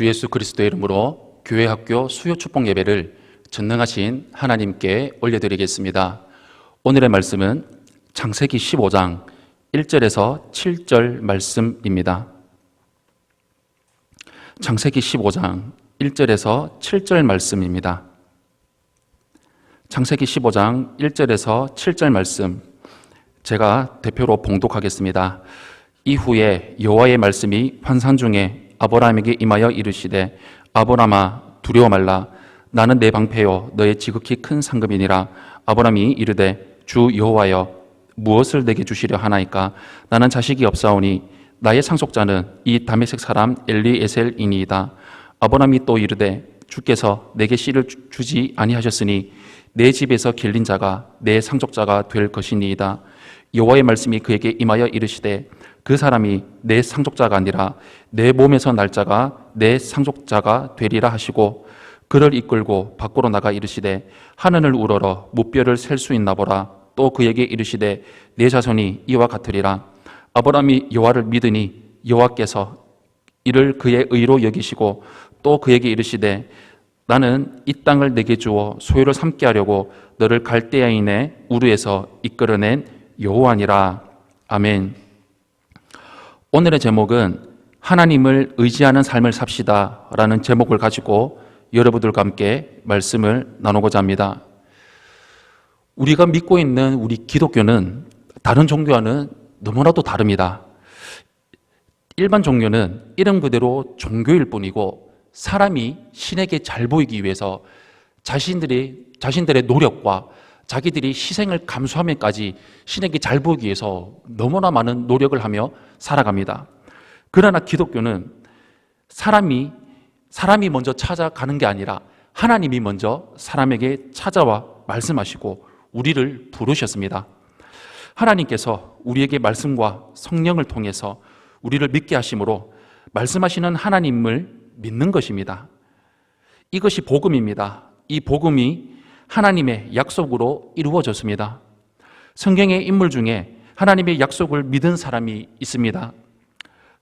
주 예수 그리스도의 이름으로 교회학교 수요 축복 예배를 전능하신 하나님께 올려드리겠습니다. 오늘의 말씀은 창세기 15장 1절에서 7절 말씀입니다. 창세기 15장 1절에서 7절 말씀입니다. 창세기 15장 1절에서 7절 말씀, 제가 대표로 봉독하겠습니다. 이후에 여호와의 말씀이 환상 중에 아브라함에게 임하여 이르시되, 아브라함아 두려워 말라. 나는 내 방패요 너의 지극히 큰 상급이니라. 아브라함이 이르되, 주 여호와여 무엇을 내게 주시려 하나이까? 나는 자식이 없사오니 나의 상속자는 이 다메섹 사람 엘리에셀이니이다. 아브라함이 또 이르되, 주께서 내게 씨를 주지 아니하셨으니 내 집에서 길린 자가 내 상속자가 될 것이니이다. 여호와의 말씀이 그에게 임하여 이르시되, 그 사람이 내 상속자가 아니라 내 몸에서 날 자가 내 상속자가 되리라 하시고, 그를 이끌고 밖으로 나가 이르시되, 하늘을 우러러 무뼈를 셀 수 있나 보라. 또 그에게 이르시되, 내 자손이 이와 같으리라. 아브라함이 여호와를 믿으니 여호와께서 이를 그의 의로 여기시고, 또 그에게 이르시되, 나는 이 땅을 내게 주어 소유를 삼게 하려고 너를 갈대아인의 우르에서 이끌어낸 여호와니라. 아멘. 오늘의 제목은 하나님을 의지하는 삶을 삽시다 라는 제목을 가지고 여러분들과 함께 말씀을 나누고자 합니다. 우리가 믿고 있는 우리 기독교는 다른 종교와는 너무나도 다릅니다. 일반 종교는 이름 그대로 종교일 뿐이고, 사람이 신에게 잘 보이기 위해서 자신들의 노력과 자기들이 희생을 감수하면까지 신에게 잘 보이기 위해서 너무나 많은 노력을 하며 살아갑니다. 그러나 기독교는 사람이 먼저 찾아가는 게 아니라 하나님이 먼저 사람에게 찾아와 말씀하시고 우리를 부르셨습니다. 하나님께서 우리에게 말씀과 성령을 통해서 우리를 믿게 하심으로 말씀하시는 하나님을 믿는 것입니다. 이것이 복음입니다. 이 복음이 하나님의 약속으로 이루어졌습니다. 성경의 인물 중에 하나님의 약속을 믿은 사람이 있습니다.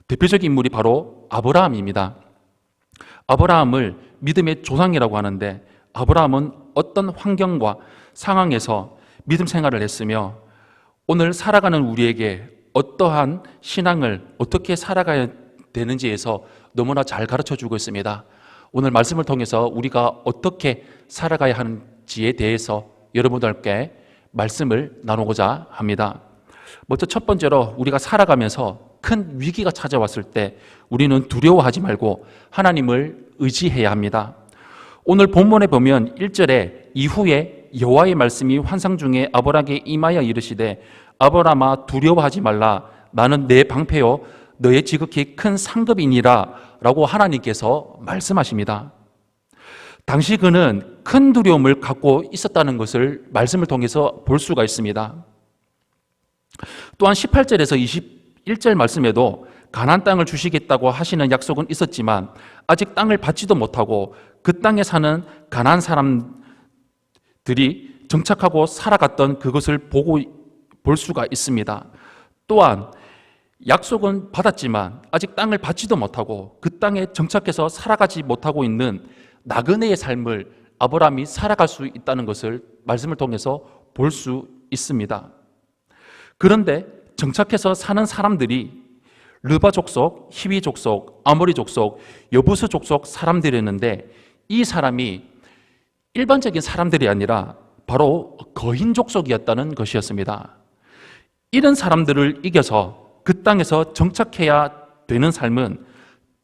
대표적인 인물이 바로 아브라함입니다. 아브라함을 믿음의 조상이라고 하는데, 아브라함은 어떤 환경과 상황에서 믿음 생활을 했으며 오늘 살아가는 우리에게 어떠한 신앙을 어떻게 살아가야 되는지에서 너무나 잘 가르쳐주고 있습니다. 오늘 말씀을 통해서 우리가 어떻게 살아가야 하는지에 대해서 여러분들께 말씀을 나누고자 합니다. 먼저 첫 번째로, 우리가 살아가면서 큰 위기가 찾아왔을 때 우리는 두려워하지 말고 하나님을 의지해야 합니다. 오늘 본문에 보면 1절에 이후에 여호와의 말씀이 환상 중에 아브라함에게 임하여 이르시되, 아브라함아 두려워하지 말라. 나는 내 방패요 너의 지극히 큰 상급이니라 라고 하나님께서 말씀하십니다. 당시 그는 큰 두려움을 갖고 있었다는 것을 말씀을 통해서 볼 수가 있습니다. 또한 18절에서 21절 말씀에도 가나안 땅을 주시겠다고 하시는 약속은 있었지만 아직 땅을 받지도 못하고 그 땅에 사는 가나안 사람들이 정착하고 살아갔던 그것을 볼 수가 있습니다. 또한 약속은 받았지만 아직 땅을 받지도 못하고 그 땅에 정착해서 살아가지 못하고 있는 나그네의 삶을 아브라함이 살아갈 수 있다는 것을 말씀을 통해서 볼 수 있습니다. 그런데 정착해서 사는 사람들이 르바 족속, 히위 족속, 아모리 족속, 여부스 족속 사람들이었는데, 이 사람이 일반적인 사람들이 아니라 바로 거인 족속이었다는 것이었습니다. 이런 사람들을 이겨서 그 땅에서 정착해야 되는 삶은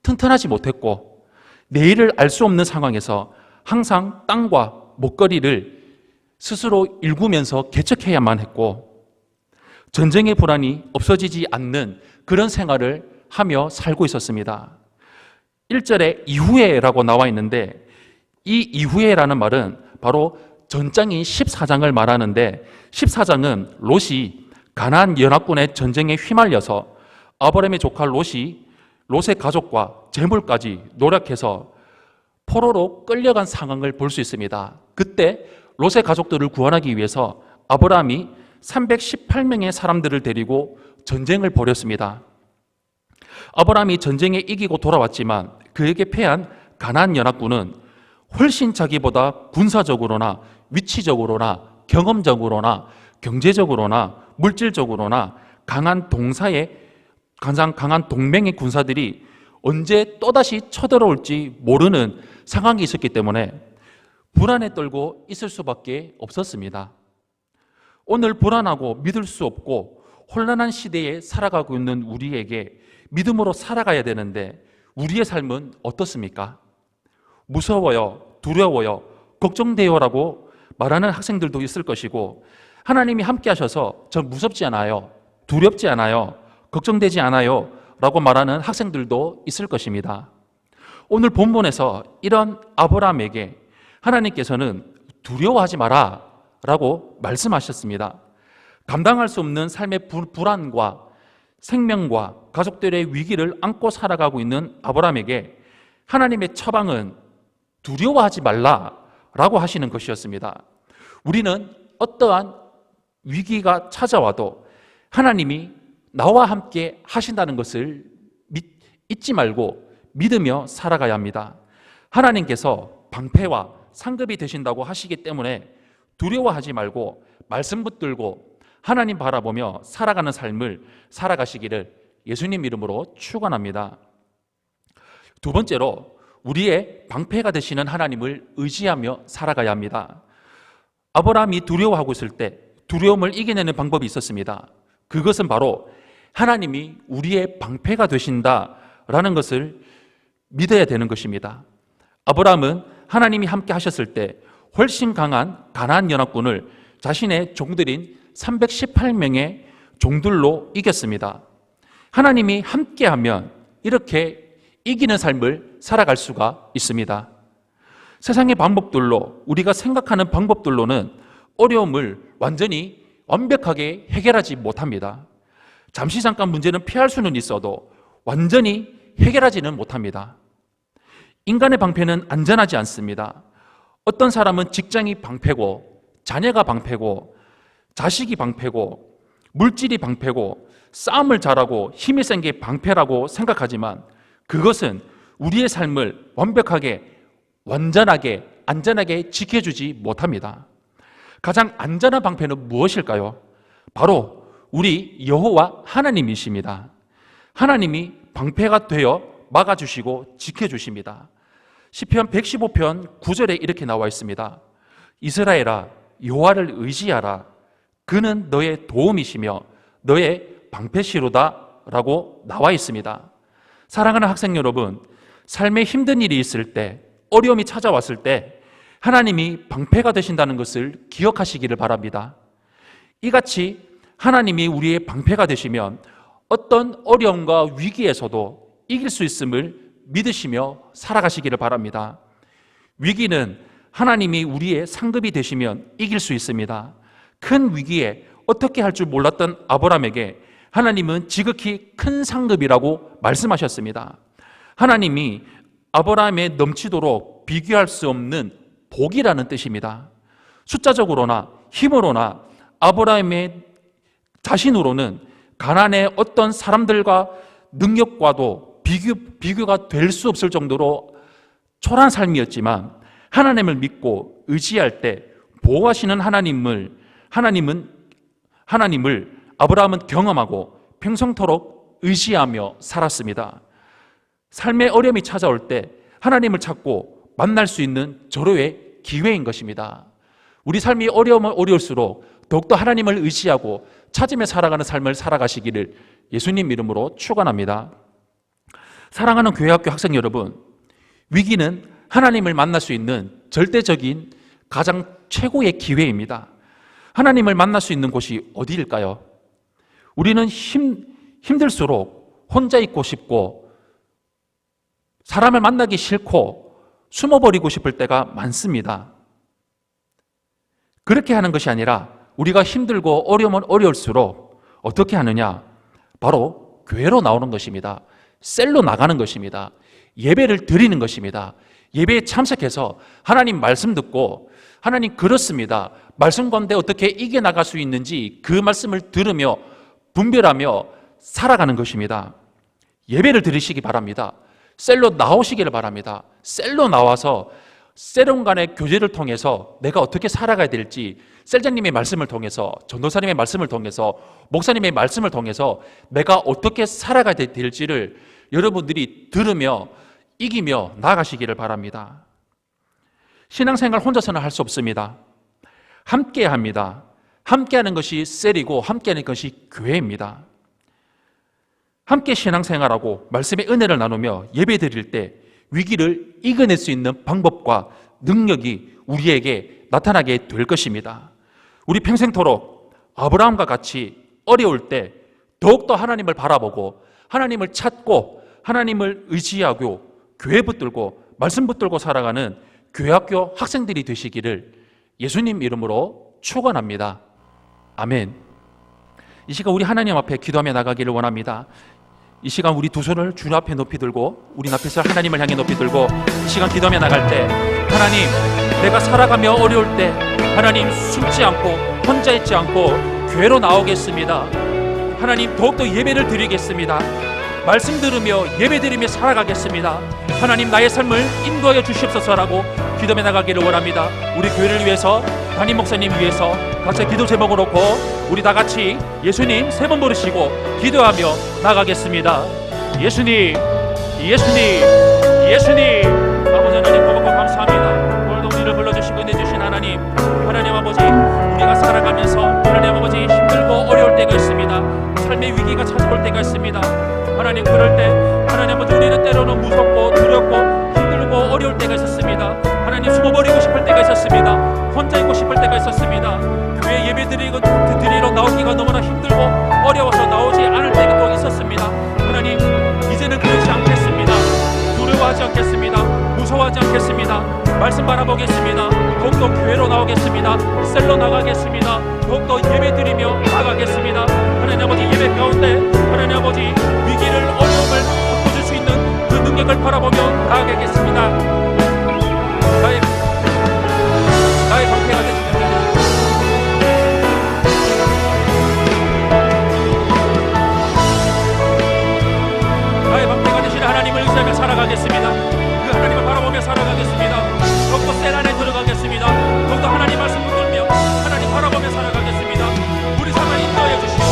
튼튼하지 못했고, 내일을 알 수 없는 상황에서 항상 땅과 먹거리를 스스로 일구면서 개척해야만 했고, 전쟁의 불안이 없어지지 않는 그런 생활을 하며 살고 있었습니다. 1절에 이후에라고 나와 있는데, 이 이후에라는 말은 바로 전장인 14장을 말하는데, 14장은 롯이 가나안 연합군의 전쟁에 휘말려서 아브라함의 조카 롯이 롯의 가족과 재물까지 노력해서 포로로 끌려간 상황을 볼 수 있습니다. 그때 롯의 가족들을 구원하기 위해서 아브라함이 318명의 사람들을 데리고 전쟁을 벌였습니다. 아브라함이 전쟁에 이기고 돌아왔지만 그에게 패한 가나안 연합군은 훨씬 자기보다 군사적으로나 위치적으로나 경험적으로나 경제적으로나 물질적으로나 가장 강한 동맹의 군사들이 언제 또다시 쳐들어올지 모르는 상황이 있었기 때문에 불안에 떨고 있을 수밖에 없었습니다. 오늘 불안하고 믿을 수 없고 혼란한 시대에 살아가고 있는 우리에게 믿음으로 살아가야 되는데 우리의 삶은 어떻습니까? 무서워요, 두려워요, 걱정돼요라고 말하는 학생들도 있을 것이고, 하나님이 함께 하셔서 전 무섭지 않아요, 두렵지 않아요, 걱정되지 않아요 라고 말하는 학생들도 있을 것입니다. 오늘 본문에서 이런 아브라함에게 하나님께서는 두려워하지 마라 라고 말씀하셨습니다. 감당할 수 없는 삶의 불안과 생명과 가족들의 위기를 안고 살아가고 있는 아브라함에게 하나님의 처방은 두려워하지 말라라고 하시는 것이었습니다. 우리는 어떠한 위기가 찾아와도 하나님이 나와 함께 하신다는 것을 잊지 말고 믿으며 살아가야 합니다. 하나님께서 방패와 상급이 되신다고 하시기 때문에 두려워하지 말고 말씀 붙들고 하나님 바라보며 살아가는 삶을 살아가시기를 예수님 이름으로 축원합니다. 두 번째로 우리의 방패가 되시는 하나님을 의지하며 살아가야 합니다. 아브라함이 두려워하고 있을 때 두려움을 이겨내는 방법이 있었습니다. 그것은 바로 하나님이 우리의 방패가 되신다라는 것을 믿어야 되는 것입니다. 아브라함은 하나님이 함께 하셨을 때 훨씬 강한 가나안 연합군을 자신의 종들인 318명의 종들로 이겼습니다. 하나님이 함께하면 이렇게 이기는 삶을 살아갈 수가 있습니다. 세상의 방법들로, 우리가 생각하는 방법들로는 어려움을 완벽하게 해결하지 못합니다. 잠시 잠깐 문제는 피할 수는 있어도 완전히 해결하지는 못합니다. 인간의 방패는 안전하지 않습니다. 어떤 사람은 직장이 방패고, 자녀가 방패고, 자식이 방패고, 물질이 방패고, 싸움을 잘하고 힘이 센 게 방패라고 생각하지만 그것은 우리의 삶을 완벽하게, 완전하게, 안전하게 지켜주지 못합니다. 가장 안전한 방패는 무엇일까요? 바로 우리 여호와 하나님이십니다. 하나님이 방패가 되어 막아주시고 지켜주십니다. 시편 115편 9절에 이렇게 나와 있습니다. 이스라엘아, 여호와를 의지하라. 그는 너의 도움이시며 너의 방패시로다 라고 나와 있습니다. 사랑하는 학생 여러분, 삶에 힘든 일이 있을 때, 어려움이 찾아왔을 때 하나님이 방패가 되신다는 것을 기억하시기를 바랍니다. 이같이 하나님이 우리의 방패가 되시면 어떤 어려움과 위기에서도 이길 수 있음을 믿으시며 살아가시기를 바랍니다. 위기는 하나님이 우리의 상급이 되시면 이길 수 있습니다. 큰 위기에 어떻게 할 줄 몰랐던 아브라함에게 하나님은 지극히 큰 상급이라고 말씀하셨습니다. 하나님이 아브라함에 넘치도록 비교할 수 없는 복이라는 뜻입니다. 숫자적으로나 힘으로나 아브라함의 자신으로는 가나안의 어떤 사람들과 능력과도 비교가 될 수 없을 정도로 초라한 삶이었지만 하나님을 믿고 의지할 때 보호하시는 하나님을 아브라함은 경험하고 평생토록 의지하며 살았습니다. 삶의 어려움이 찾아올 때 하나님을 찾고 만날 수 있는 절호의 기회인 것입니다. 우리 삶이 어려울수록 더욱더 하나님을 의지하고 찾으며 살아가는 삶을 살아가시기를 예수님 이름으로 축원합니다. 사랑하는 교회학교 학생 여러분, 위기는 하나님을 만날 수 있는 절대적인 가장 최고의 기회입니다. 하나님을 만날 수 있는 곳이 어디일까요? 우리는 힘들수록 혼자 있고 싶고 사람을 만나기 싫고 숨어버리고 싶을 때가 많습니다. 그렇게 하는 것이 아니라 우리가 힘들고 어려우면 어려울수록 어떻게 하느냐? 바로 교회로 나오는 것입니다. 셀로 나가는 것입니다. 예배를 드리는 것입니다. 예배에 참석해서 하나님 말씀 듣고 하나님 그렇습니다. 말씀 가운데 어떻게 이겨나갈 수 있는지 그 말씀을 들으며 분별하며 살아가는 것입니다. 예배를 드리시기 바랍니다. 셀로 나오시기를 바랍니다. 셀로 나와서 셀원 간의 교제를 통해서 내가 어떻게 살아가야 될지, 셀장님의 말씀을 통해서, 전도사님의 말씀을 통해서, 목사님의 말씀을 통해서 내가 어떻게 살아가야 될지를 여러분들이 들으며 이기며 나아가시기를 바랍니다. 신앙생활 혼자서는 할 수 없습니다. 함께 합니다. 함께하는 것이 셀이고 함께하는 것이 교회입니다. 함께 신앙생활하고 말씀의 은혜를 나누며 예배 드릴 때 위기를 이겨낼 수 있는 방법과 능력이 우리에게 나타나게 될 것입니다. 우리 평생토록 아브라함과 같이 어려울 때 더욱더 하나님을 바라보고 하나님을 찾고 하나님을 의지하고 교회 붙들고 말씀 붙들고 살아가는 교회학교 학생들이 되시기를 예수님 이름으로 축원합니다. 아멘. 이 시간 우리 하나님 앞에 기도하며 나가기를 원합니다. 이 시간 우리 두 손을 주님 앞에 높이 들고 우리 앞에서 하나님을 향해 높이 들고 이 시간 기도하며 나갈 때, 하나님, 내가 살아가며 어려울 때 하나님 숨지 않고 혼자 있지 않고 교회로 나오겠습니다. 하나님, 더욱더 예배를 드리겠습니다. 말씀 들으며 예배 드리며 살아가겠습니다. 하나님, 나의 삶을 인도하여 주시옵소서라고 기도하며 나가기를 원합니다. 우리 교회를 위해서, 담임 목사님 위해서 같이 기도 제목을 놓고 우리 다 같이 예수님 세 번 부르시고 기도하며 나가겠습니다. 예수님, 예수님, 예수님. 아버지 하나님, 고맙고 감사합니다. 오늘도 우리를 불러주시고 인내주신 하나님, 하나님 아버지, 우리가 살아가면서 하나님 아버지 힘들고 어려울 때가 있습니다. 삶의 위기가 찾아올 때가 있습니다. 하나님, 그럴 때 하나님 아버지, 우리는 때로는 무섭고 두렵고 힘들고 어려울 때가 있었습니다. 하나님, 숨어버리고 싶을 때가 있었습니다. 혼자 있고 싶을 때가 있었습니다. 교회 예배 드리러 나오기가 너무나 힘들고 어려워서 나오지 않을 때가 또 있었습니다. 하나님, 이제는 그러지 않겠습니다. 두려워하지 않겠습니다. 무서워하지 않겠습니다. 말씀 바라보겠습니다. 더욱더 교회로 나오겠습니다. 셀로 나가겠습니다. 더욱더 예배 드리며 나가겠습니다. 하나님 아버지, 예배 가운데 하나님 아버지, 위기를 어려움을 바꿔줄 수 있는 그 능력을 바라보며 나아가겠습니다. 나의 방패가 되시는 하나님을 의지하며 살아가겠습니다. 그 하나님을 바라보며 살아가겠습니다. 더욱더 셀 안에 들어가겠습니다. 더욱더 하나님 말씀 붙들며 하나님 바라보며 살아가겠습니다. 우리 삶을 인도하여 주시고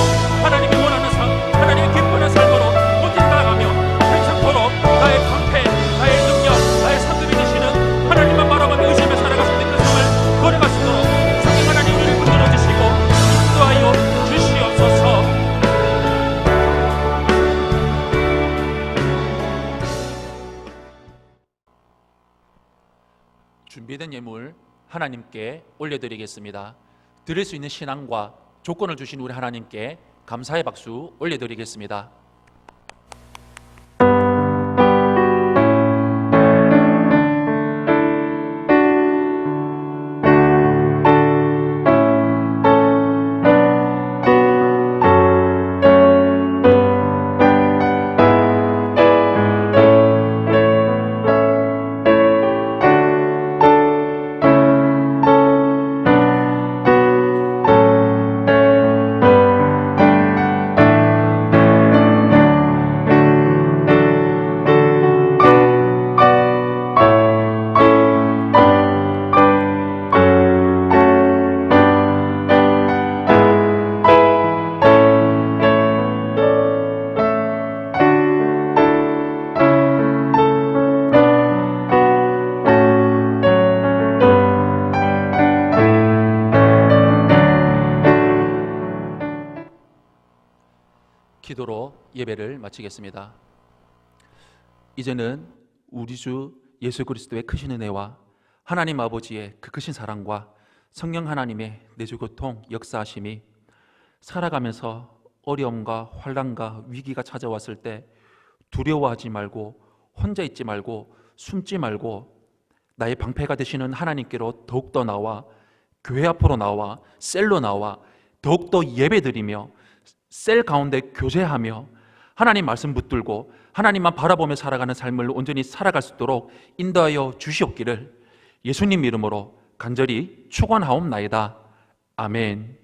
하나님이 원하는 삶, 하나님이 기뻐하는 삶으로 모두 나아가며 평생토록 나의 방패, 나의 능력, 나의 상급이 되시는 하나님만 바라보며 의지하며 살아갈 수 있는 그 삶을 걸어갈 수 있도록 성령 하나님 우리를 붙들어 주시고 인도하여 주시옵소서. 준비된 예물 하나님께 올려드리겠습니다. 드릴 수 있는 신앙과 조건을 주신 우리 하나님께 감사의 박수 올려드리겠습니다. 기도로 예배를 마치겠습니다. 이제는 우리 주 예수 그리스도의 크신 은혜와 하나님 아버지의 그 크신 사랑과 성령 하나님의 내주 고통 역사하심이 살아가면서 어려움과 환난과 위기가 찾아왔을 때 두려워하지 말고 혼자 있지 말고 숨지 말고 나의 방패가 되시는 하나님께로 더욱더 나와 교회 앞으로 나와 셀로 나와 더욱더 예배드리며 셀 가운데 교제하며 하나님 말씀 붙들고 하나님만 바라보며 살아가는 삶을 온전히 살아갈 수 있도록 인도하여 주시옵기를 예수님 이름으로 간절히 축원하옵나이다. 아멘.